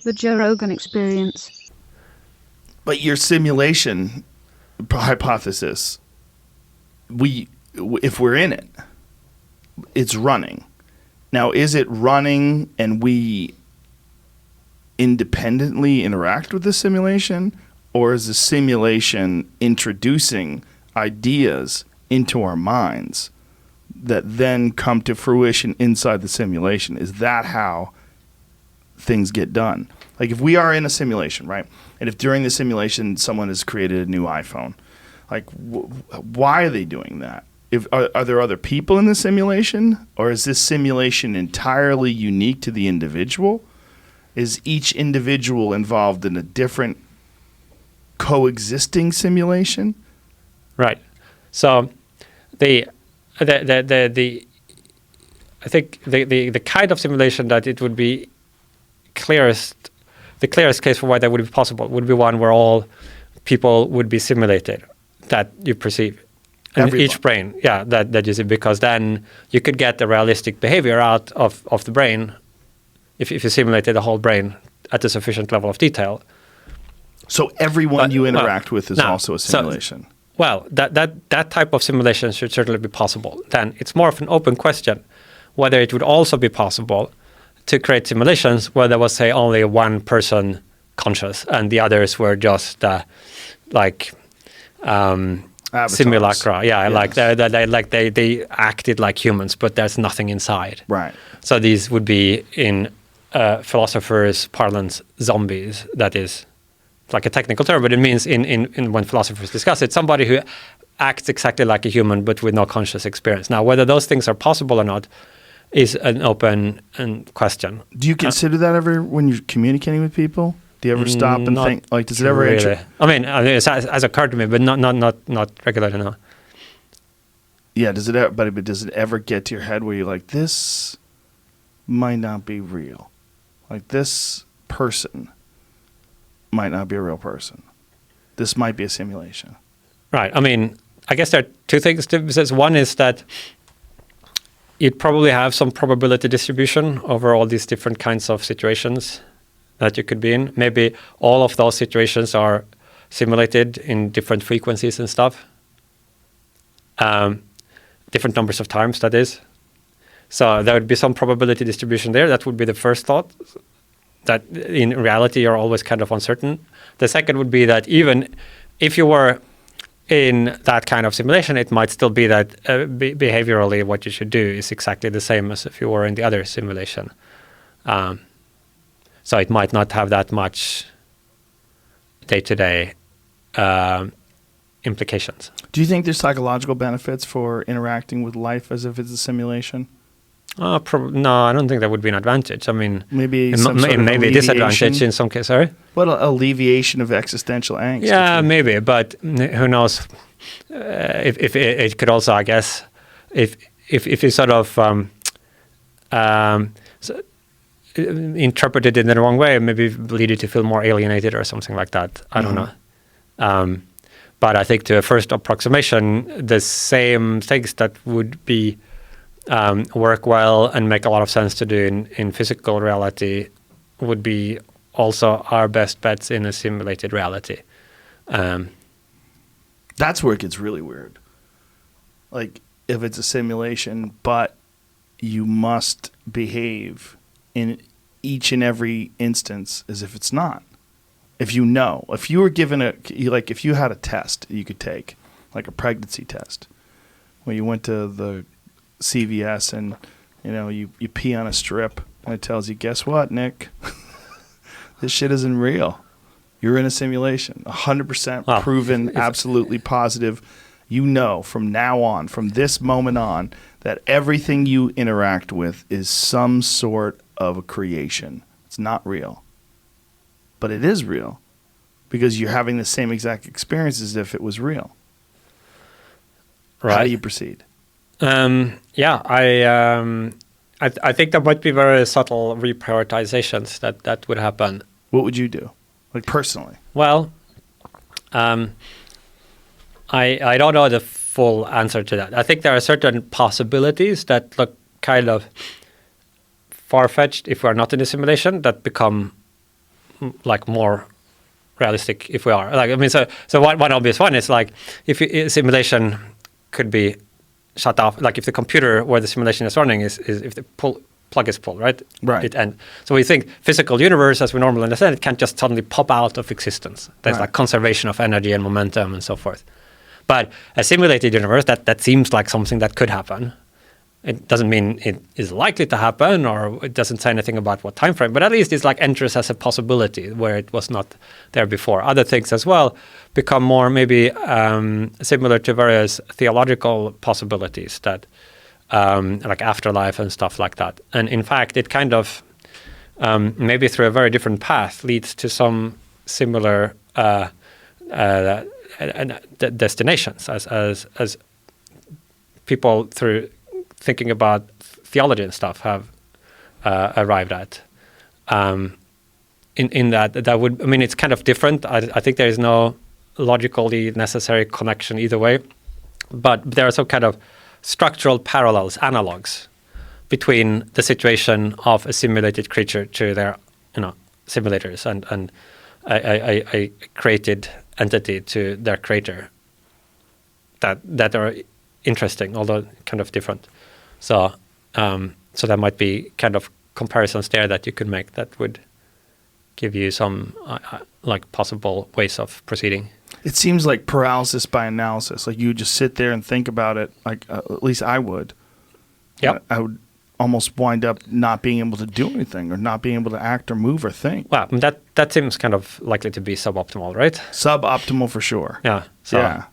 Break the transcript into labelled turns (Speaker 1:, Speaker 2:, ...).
Speaker 1: The Joe Rogan Experience.
Speaker 2: But your simulation hypothesis, if we're in it, it's running. Now, is it running and we independently interact with the simulation, or is the simulation introducing ideas into our minds that then come to fruition inside the simulation? Is that how things get done? Like if we are in a simulation, right? And if during the simulation someone has created a new iPhone, like why are they doing that? Are there other people in the simulation, or is this simulation entirely unique to the individual? Is each individual involved in a different coexisting simulation?
Speaker 3: Right. So I think the kind of simulation that it would be the clearest case for why that would be possible would be one where all people would be simulated that you perceive. And
Speaker 2: Everyone.
Speaker 3: each brain, that you see, because then you could get the realistic behavior out of the brain if you simulated the whole brain at a sufficient level of detail.
Speaker 2: So everyone you interact with is also a simulation.
Speaker 3: That type of simulation should certainly be possible. Then it's more of an open question whether it would also be possible to create simulations where there was, say, only one person conscious and the others were just simulacra. Yeah, yes. They acted like humans, but there's nothing inside.
Speaker 2: Right.
Speaker 3: So these would be, in philosophers' parlance, zombies. That is like a technical term, but it means in when philosophers discuss it, somebody who acts exactly like a human but with no conscious experience. Now, whether those things are possible or not is an open question.
Speaker 2: Do you consider that ever when you're communicating with people? Do you ever stop and think, like, does it ever
Speaker 3: really? I mean, it has occurred to me, but not regularly, no.
Speaker 2: Yeah, does it ever get to your head where you're like, this might not be real? Like, this person might not be a real person. This might be a simulation.
Speaker 3: Right. I mean, I guess there are two things to this. One is that you'd probably have some probability distribution over all these different kinds of situations that you could be in. Maybe all of those situations are simulated in different frequencies and stuff. Different numbers of times, that is. So there would be some probability distribution there. That would be the first thought, that in reality you're always kind of uncertain. The second would be that even if you were in that kind of simulation, it might still be that behaviorally what you should do is exactly the same as if you were in the other simulation. So it might not have that much day-to-day implications.
Speaker 2: Do you think there's psychological benefits for interacting with life as if it's a simulation?
Speaker 3: No, I don't think that would be an advantage. I mean,
Speaker 2: maybe
Speaker 3: maybe a disadvantage in some cases. Sorry?
Speaker 2: What alleviation of existential angst?
Speaker 3: Yeah, maybe, but who knows? If it could also, I guess, if you sort of interpret it in the wrong way, maybe lead you to feel more alienated or something like that. I don't know. But I think to a first approximation, the same things that would be work well and make a lot of sense to do in physical reality would be also our best bets in a simulated reality.
Speaker 2: That's where it gets really weird. Like, if it's a simulation, but you must behave in each and every instance as if it's not. If you were given if you had a test you could take, like a pregnancy test, where you went to the CVS and you pee on a strip and it tells you, guess what, Nick? This shit isn't real. You're in a simulation. 100% proven, absolutely positive. From now on, from this moment on, that everything you interact with is some sort of a creation. It's not real. But it is real because you're having the same exact experience as if it was real. Right. How do you proceed?
Speaker 3: I think there might be very subtle reprioritizations that would happen.
Speaker 2: What would you do, like personally?
Speaker 3: Well, I don't know the full answer to that. I think there are certain possibilities that look kind of far-fetched if we're not in a simulation that become like more realistic if we are. Like, I mean, so one obvious one is like if simulation could be shut off, like if the computer where the simulation is running is if the plug is pulled, right?
Speaker 2: Right.
Speaker 3: It ends. So we think physical universe, as we normally understand, it can't just suddenly pop out of existence. There's like conservation of energy and momentum and so forth. But a simulated universe, that seems like something that could happen. It doesn't mean it is likely to happen, or it doesn't say anything about what time frame, but at least it's like enters as a possibility where it was not there before. Other things as well become more maybe similar to various theological possibilities that like afterlife and stuff like that. And in fact, it kind of maybe through a very different path leads to some similar destinations as people through thinking about theology and stuff have arrived at. In that would, I mean, it's kind of different. I think there is no logically necessary connection either way, but there are some kind of structural parallels, analogs between the situation of a simulated creature to their, simulators and a created entity to their creator that are interesting, although kind of different. So there might be kind of comparisons there that you could make that would give you some like possible ways of proceeding.
Speaker 2: It seems like paralysis by analysis. Like you would just sit there and think about it. Like at least I would.
Speaker 3: Yeah.
Speaker 2: I would almost wind up not being able to do anything or not being able to act or move or think.
Speaker 3: Well, that seems kind of likely to be suboptimal, right?
Speaker 2: Suboptimal for sure.
Speaker 3: Yeah. So.
Speaker 2: Yeah.